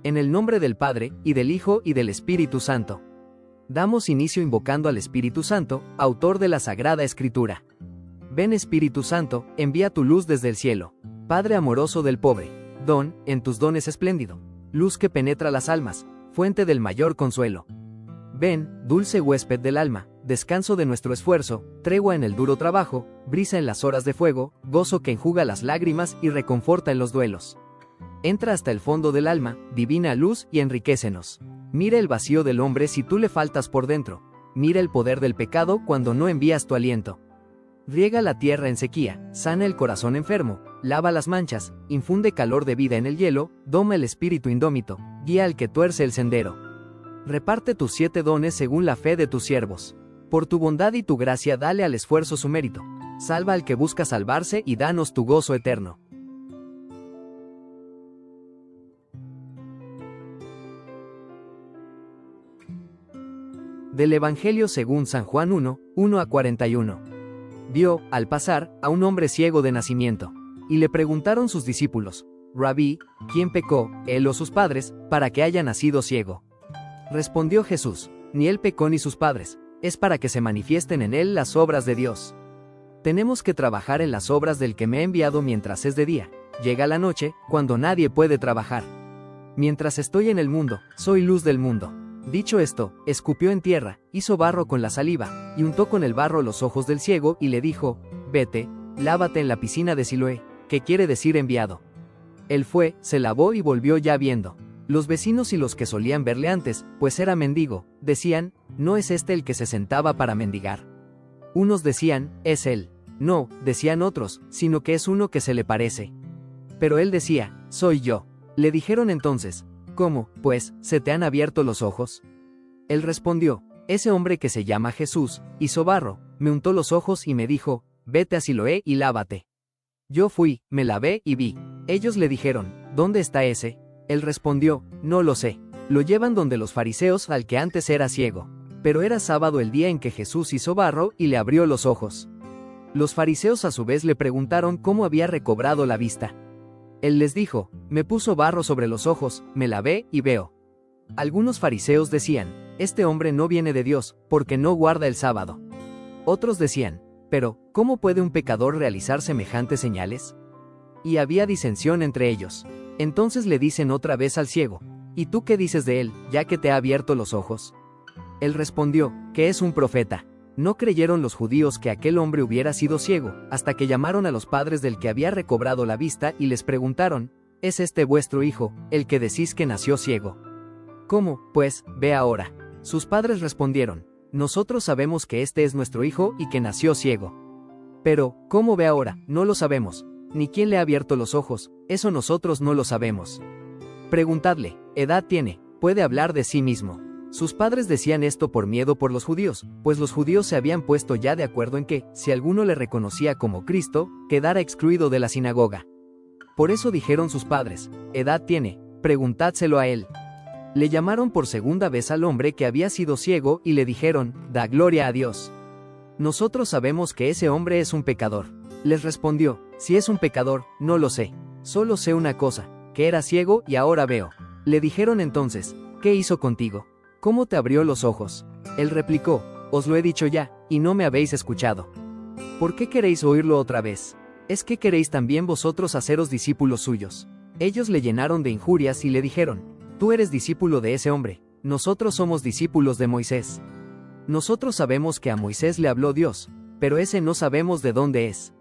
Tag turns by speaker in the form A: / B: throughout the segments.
A: En el nombre del Padre, y del Hijo, y del Espíritu Santo. Damos inicio invocando al Espíritu Santo, autor de la Sagrada Escritura. Ven Espíritu Santo, envía tu luz desde el cielo. Padre amoroso del pobre, don, en tus dones espléndido. Luz que penetra las almas, fuente del mayor consuelo. Ven, dulce huésped del alma, descanso de nuestro esfuerzo, tregua en el duro trabajo, brisa en las horas de fuego, gozo que enjuga las lágrimas y reconforta en los duelos. Entra hasta el fondo del alma, divina luz, y enriquécenos. Mira el vacío del hombre si tú le faltas por dentro. Mira el poder del pecado cuando no envías tu aliento. Riega la tierra en sequía, sana el corazón enfermo, lava las manchas, infunde calor de vida en el hielo, doma el espíritu indómito, guía al que tuerce el sendero. Reparte tus 7 dones según la fe de tus siervos. Por tu bondad y tu gracia dale al esfuerzo su mérito. Salva al que busca salvarse y danos tu gozo eterno. Del Evangelio según San Juan 1, 1-41. Vio, al pasar, a un hombre ciego de nacimiento. Y le preguntaron sus discípulos: Rabí, ¿quién pecó, él o sus padres, para que haya nacido ciego? Respondió Jesús: ni él pecó ni sus padres, es para que se manifiesten en él las obras de Dios. Tenemos que trabajar en las obras del que me ha enviado mientras es de día. Llega la noche, cuando nadie puede trabajar. Mientras estoy en el mundo, soy luz del mundo. Dicho esto, escupió en tierra, hizo barro con la saliva, y untó con el barro los ojos del ciego y le dijo: vete, lávate en la piscina de Siloé, que quiere decir enviado. Él fue, se lavó y volvió ya viendo. Los vecinos y los que solían verle antes, pues era mendigo, decían: ¿no es este el que se sentaba para mendigar? Unos decían: es él. No, decían otros, sino que es uno que se le parece. Pero él decía: soy yo. Le dijeron entonces: ¿cómo, pues, se te han abierto los ojos? Él respondió: ese hombre que se llama Jesús, hizo barro, me untó los ojos y me dijo: vete a Siloé y lávate. Yo fui, me lavé y vi. Ellos le dijeron: ¿dónde está ese? Él respondió: no lo sé. Lo llevan donde los fariseos al que antes era ciego. Pero era sábado el día en que Jesús hizo barro y le abrió los ojos. Los fariseos a su vez le preguntaron cómo había recobrado la vista. Él les dijo: me puso barro sobre los ojos, me lavé y veo. Algunos fariseos decían: este hombre no viene de Dios, porque no guarda el sábado. Otros decían: pero, ¿cómo puede un pecador realizar semejantes señales? Y había disensión entre ellos. Entonces le dicen otra vez al ciego: ¿y tú qué dices de él, ya que te ha abierto los ojos? Él respondió: que es un profeta. No creyeron los judíos que aquel hombre hubiera sido ciego, hasta que llamaron a los padres del que había recobrado la vista y les preguntaron: ¿es este vuestro hijo, el que decís que nació ciego? ¿Cómo, pues, ve ahora? Sus padres respondieron: nosotros sabemos que este es nuestro hijo y que nació ciego. Pero, ¿cómo ve ahora? No lo sabemos. Ni quién le ha abierto los ojos, eso nosotros no lo sabemos. Preguntadle: edad tiene, puede hablar de sí mismo. Sus padres decían esto por miedo por los judíos, pues los judíos se habían puesto ya de acuerdo en que, si alguno le reconocía como Cristo, quedara excluido de la sinagoga. Por eso dijeron sus padres: edad tiene, preguntádselo a él. Le llamaron por segunda vez al hombre que había sido ciego y le dijeron: da gloria a Dios. Nosotros sabemos que ese hombre es un pecador. Les respondió: si es un pecador, no lo sé. Solo sé una cosa, que era ciego y ahora veo. Le dijeron entonces: ¿qué hizo contigo? ¿Cómo te abrió los ojos? Él replicó: os lo he dicho ya, y no me habéis escuchado. ¿Por qué queréis oírlo otra vez? ¿Es que queréis también vosotros haceros discípulos suyos? Ellos le llenaron de injurias y le dijeron: tú eres discípulo de ese hombre, nosotros somos discípulos de Moisés. Nosotros sabemos que a Moisés le habló Dios, pero ese no sabemos de dónde es.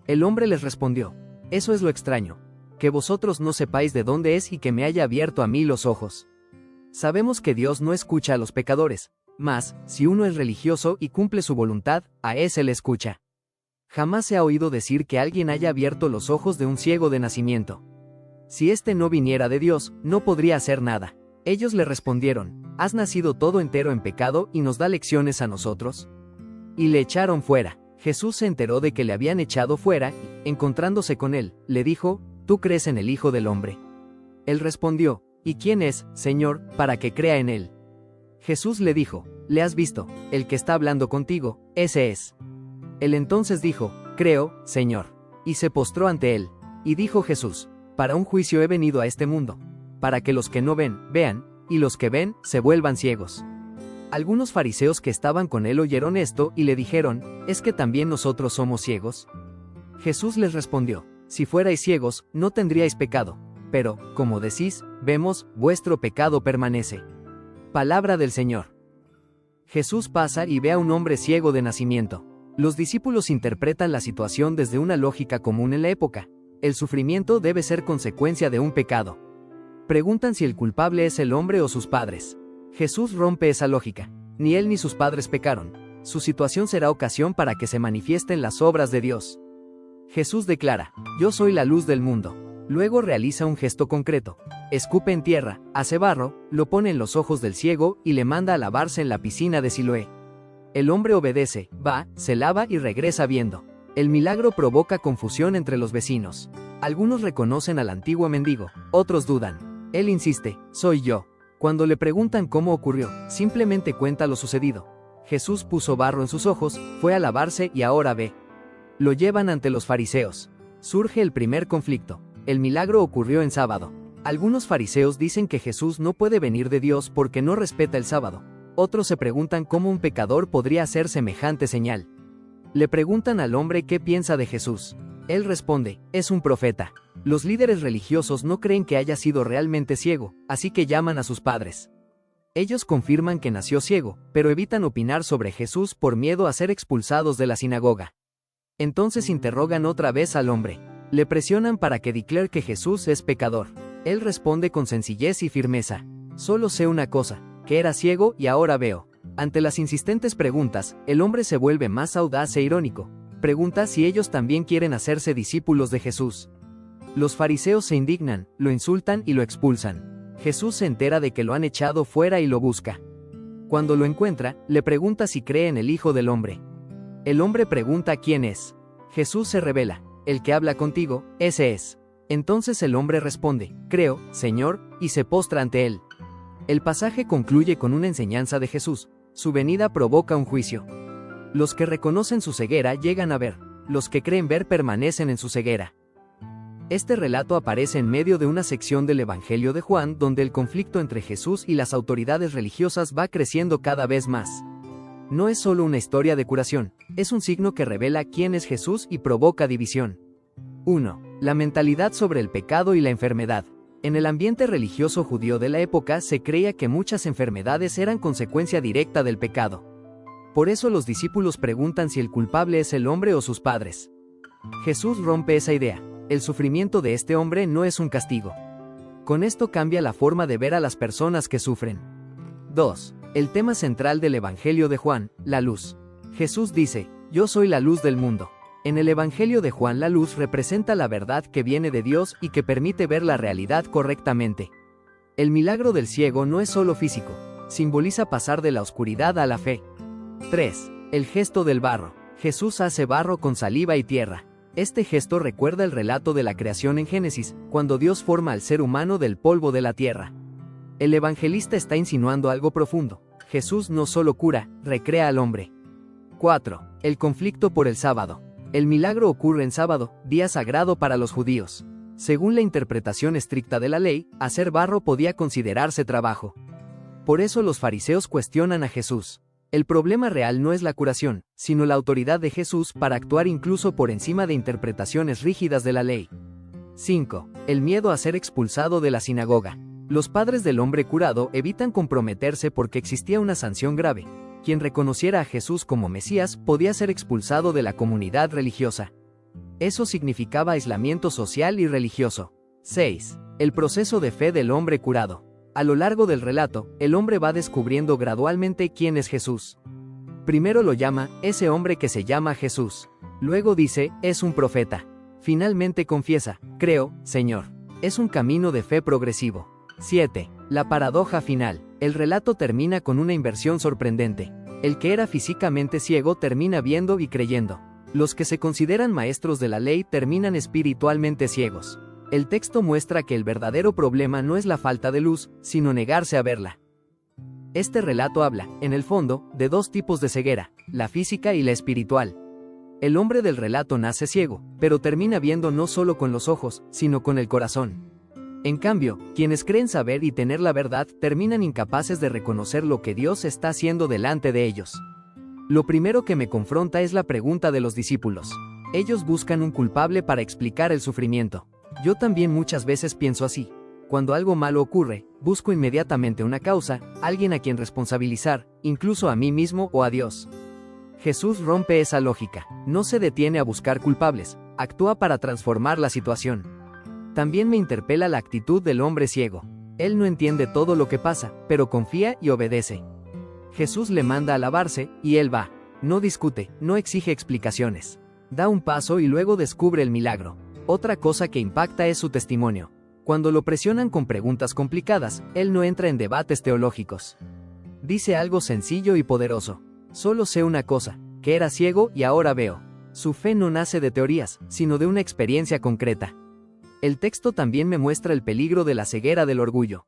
A: El hombre les respondió: eso es lo extraño, que vosotros no sepáis de dónde es y que me haya abierto a mí los ojos. Sabemos que Dios no escucha a los pecadores, mas, si uno es religioso y cumple su voluntad, a ese le escucha. Jamás se ha oído decir que alguien haya abierto los ojos de un ciego de nacimiento. Si éste no viniera de Dios, no podría hacer nada. Ellos le respondieron: ¿has nacido todo entero en pecado y nos da lecciones a nosotros? Y le echaron fuera. Jesús se enteró de que le habían echado fuera y, encontrándose con él, le dijo: ¿tú crees en el Hijo del Hombre? Él respondió: ¿y quién es, Señor, para que crea en él? Jesús le dijo: le has visto, el que está hablando contigo, ese es. Él entonces dijo: creo, Señor. Y se postró ante él. Y dijo Jesús: para un juicio he venido a este mundo. para que los que no ven, vean, y los que ven, se vuelvan ciegos. Algunos fariseos que estaban con él oyeron esto y le dijeron, ¿es que también nosotros somos ciegos? Jesús les respondió, si fuerais ciegos, no tendríais pecado, pero, como decís, vemos, vuestro pecado permanece. Palabra del Señor. Jesús pasa y ve a un hombre ciego de nacimiento. Los discípulos interpretan la situación desde una lógica común en la época. El sufrimiento debe ser consecuencia de un pecado. Preguntan si el culpable es el hombre o sus padres. Jesús rompe esa lógica. Ni él ni sus padres pecaron. Su situación será ocasión para que se manifiesten las obras de Dios. Jesús declara, yo soy la luz del mundo. Luego realiza un gesto concreto. Escupe en tierra, hace barro, lo pone en los ojos del ciego y le manda a lavarse en la piscina de Siloé. El hombre obedece, va, se lava y regresa viendo. El milagro provoca confusión entre los vecinos. Algunos reconocen al antiguo mendigo, otros dudan. Él insiste, soy yo. Cuando le preguntan cómo ocurrió, simplemente cuenta lo sucedido. Jesús puso barro en sus ojos, fue a lavarse y ahora ve. Lo llevan ante los fariseos. Surge el primer conflicto. El milagro ocurrió en sábado. Algunos fariseos dicen que Jesús no puede venir de Dios porque no respeta el sábado. Otros se preguntan cómo un pecador podría hacer semejante señal. Le preguntan al hombre qué piensa de Jesús. Él responde, es un profeta. Los líderes religiosos no creen que haya sido realmente ciego, así que llaman a sus padres. Ellos confirman que nació ciego, pero evitan opinar sobre Jesús por miedo a ser expulsados de la sinagoga. Entonces interrogan otra vez al hombre. Le presionan para que declare que Jesús es pecador. Él responde con sencillez y firmeza. Solo sé una cosa, que era ciego y ahora veo. Ante las insistentes preguntas, el hombre se vuelve más audaz e irónico. Pregunta si ellos también quieren hacerse discípulos de Jesús. Los fariseos se indignan, lo insultan y lo expulsan. Jesús se entera de que lo han echado fuera y lo busca. Cuando lo encuentra, le pregunta si cree en el Hijo del Hombre. El hombre pregunta quién es. Jesús se revela. El que habla contigo, ese es. Entonces el hombre responde, creo, Señor, y se postra ante él. El pasaje concluye con una enseñanza de Jesús. Su venida provoca un juicio. Los que reconocen su ceguera llegan a ver. Los que creen ver permanecen en su ceguera. Este relato aparece en medio de una sección del Evangelio de Juan donde el conflicto entre Jesús y las autoridades religiosas va creciendo cada vez más. No es solo una historia de curación, es un signo que revela quién es Jesús y provoca división. 1. La mentalidad sobre el pecado y la enfermedad. En el ambiente religioso judío de la época se creía que muchas enfermedades eran consecuencia directa del pecado. Por eso los discípulos preguntan si el culpable es el hombre o sus padres. Jesús rompe esa idea. El sufrimiento de este hombre no es un castigo. Con esto cambia la forma de ver a las personas que sufren. 2. El tema central del Evangelio de Juan, la luz. Jesús dice, yo soy la luz del mundo. En el Evangelio de Juan la luz representa la verdad que viene de Dios y que permite ver la realidad correctamente. El milagro del ciego no es solo físico, simboliza pasar de la oscuridad a la fe. 3. El gesto del barro. Jesús hace barro con saliva y tierra. Este gesto recuerda el relato de la creación en Génesis, cuando Dios forma al ser humano del polvo de la tierra. El evangelista está insinuando algo profundo. Jesús no solo cura, recrea al hombre. 4. El conflicto por el sábado. El milagro ocurre en sábado, día sagrado para los judíos. Según la interpretación estricta de la ley, hacer barro podía considerarse trabajo. Por eso los fariseos cuestionan a Jesús. El problema real no es la curación, sino la autoridad de Jesús para actuar incluso por encima de interpretaciones rígidas de la ley. 5. El miedo a ser expulsado de la sinagoga. Los padres del hombre curado evitan comprometerse porque existía una sanción grave. Quien reconociera a Jesús como Mesías podía ser expulsado de la comunidad religiosa. Eso significaba aislamiento social y religioso. 6. El proceso de fe del hombre curado. A lo largo del relato, el hombre va descubriendo gradualmente quién es Jesús. Primero lo llama, ese hombre que se llama Jesús. Luego dice, es un profeta. Finalmente confiesa, creo, Señor. Es un camino de fe progresivo. 7. La paradoja final. El relato termina con una inversión sorprendente. El que era físicamente ciego termina viendo y creyendo. Los que se consideran maestros de la ley terminan espiritualmente ciegos. El texto muestra que el verdadero problema no es la falta de luz, sino negarse a verla. Este relato habla, en el fondo, de dos tipos de ceguera, la física y la espiritual. El hombre del relato nace ciego, pero termina viendo no solo con los ojos, sino con el corazón. En cambio, quienes creen saber y tener la verdad terminan incapaces de reconocer lo que Dios está haciendo delante de ellos. Lo primero que me confronta es la pregunta de los discípulos. Ellos buscan un culpable para explicar el sufrimiento. Yo también muchas veces pienso así. Cuando algo malo ocurre, busco inmediatamente una causa, alguien a quien responsabilizar, incluso a mí mismo o a Dios. Jesús rompe esa lógica. No se detiene a buscar culpables, actúa para transformar la situación. También me interpela la actitud del hombre ciego. Él no entiende todo lo que pasa, pero confía y obedece. Jesús le manda a lavarse, y él va. No discute, no exige explicaciones. Da un paso y luego descubre el milagro. Otra cosa que impacta es su testimonio. Cuando lo presionan con preguntas complicadas, él no entra en debates teológicos. Dice algo sencillo y poderoso. Solo sé una cosa, que era ciego y ahora veo. Su fe no nace de teorías, sino de una experiencia concreta. El texto también me muestra el peligro de la ceguera del orgullo.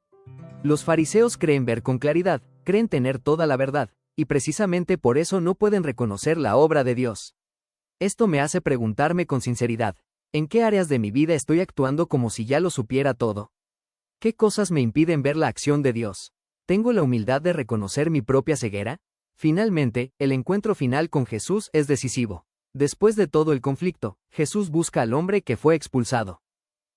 A: Los fariseos creen ver con claridad, creen tener toda la verdad, y precisamente por eso no pueden reconocer la obra de Dios. Esto me hace preguntarme con sinceridad, ¿en qué áreas de mi vida estoy actuando como si ya lo supiera todo? ¿Qué cosas me impiden ver la acción de Dios? ¿Tengo la humildad de reconocer mi propia ceguera? Finalmente, el encuentro final con Jesús es decisivo. Después de todo el conflicto, Jesús busca al hombre que fue expulsado.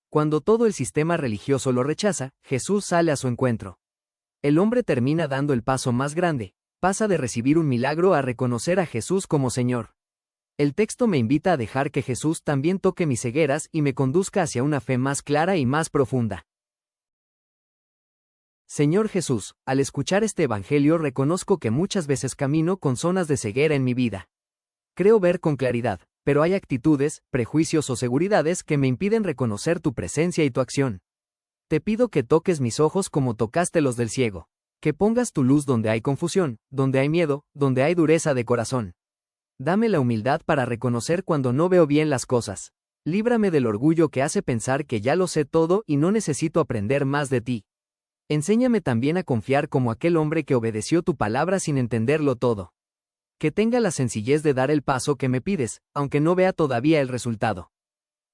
A: Cuando todo el sistema religioso lo rechaza, Jesús sale a su encuentro. El hombre termina dando el paso más grande, pasa de recibir un milagro a reconocer a Jesús como Señor. El texto me invita a dejar que Jesús también toque mis cegueras y me conduzca hacia una fe más clara y más profunda. Señor Jesús, al escuchar este evangelio reconozco que muchas veces camino con zonas de ceguera en mi vida. Creo ver con claridad, pero hay actitudes, prejuicios o seguridades que me impiden reconocer tu presencia y tu acción. Te pido que toques mis ojos como tocaste los del ciego. Que pongas tu luz donde hay confusión, donde hay miedo, donde hay dureza de corazón. Dame la humildad para reconocer cuando no veo bien las cosas. Líbrame del orgullo que hace pensar que ya lo sé todo y no necesito aprender más de ti. Enséñame también a confiar como aquel hombre que obedeció tu palabra sin entenderlo todo. Que tenga la sencillez de dar el paso que me pides, aunque no vea todavía el resultado.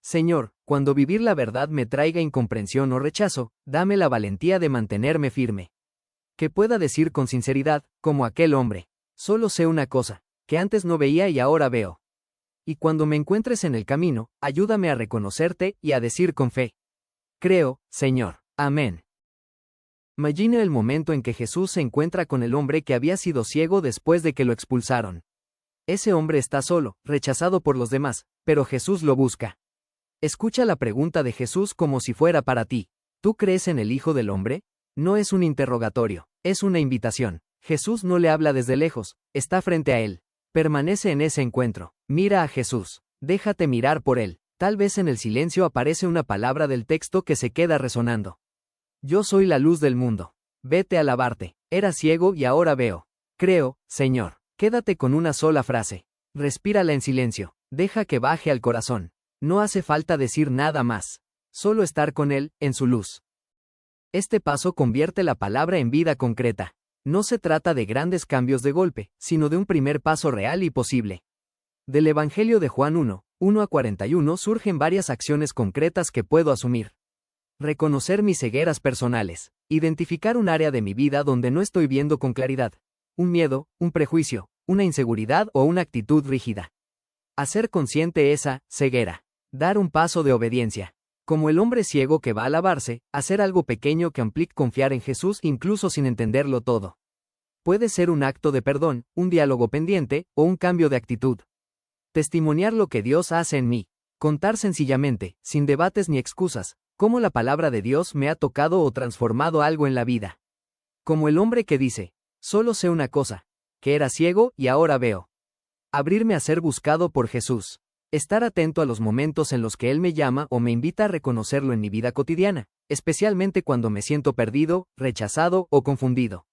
A: Señor, cuando vivir la verdad me traiga incomprensión o rechazo, dame la valentía de mantenerme firme. Que pueda decir con sinceridad, como aquel hombre, solo sé una cosa, que antes no veía y ahora veo. Y cuando me encuentres en el camino, ayúdame a reconocerte y a decir con fe. Creo, Señor. Amén. Imagina el momento en que Jesús se encuentra con el hombre que había sido ciego después de que lo expulsaron. Ese hombre está solo, rechazado por los demás, pero Jesús lo busca. Escucha la pregunta de Jesús como si fuera para ti. ¿Tú crees en el Hijo del Hombre? No es un interrogatorio, es una invitación. Jesús no le habla desde lejos, está frente a él. Permanece en ese encuentro. Mira a Jesús. Déjate mirar por él. Tal vez en el silencio aparece una palabra del texto que se queda resonando. Yo soy la luz del mundo. Vete a lavarte. Era ciego y ahora veo. Creo, Señor. Quédate con una sola frase. Respírala en silencio. Deja que baje al corazón. No hace falta decir nada más. Solo estar con él, en su luz. Este paso convierte la palabra en vida concreta. No se trata de grandes cambios de golpe, sino de un primer paso real y posible. Del Evangelio de Juan 1:1-41 surgen varias acciones concretas que puedo asumir. Reconocer mis cegueras personales. Identificar un área de mi vida donde no estoy viendo con claridad. Un miedo, un prejuicio, una inseguridad o una actitud rígida. Hacer consciente esa ceguera. Dar un paso de obediencia. Como el hombre ciego que va a lavarse, hacer algo pequeño que implique confiar en Jesús incluso sin entenderlo todo. Puede ser un acto de perdón, un diálogo pendiente, o un cambio de actitud. Testimoniar lo que Dios hace en mí. Contar sencillamente, sin debates ni excusas, cómo la palabra de Dios me ha tocado o transformado algo en la vida. Como el hombre que dice, solo sé una cosa, que era ciego y ahora veo. Abrirme a ser buscado por Jesús. Estar atento a los momentos en los que Él me llama o me invita a reconocerlo en mi vida cotidiana, especialmente cuando me siento perdido, rechazado o confundido.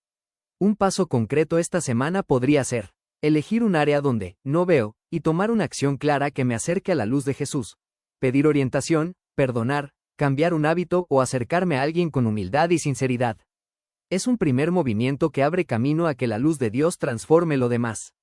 A: Un paso concreto esta semana podría ser elegir un área donde no veo y tomar una acción clara que me acerque a la luz de Jesús. Pedir orientación, perdonar, cambiar un hábito o acercarme a alguien con humildad y sinceridad. Es un primer movimiento que abre camino a que la luz de Dios transforme lo demás.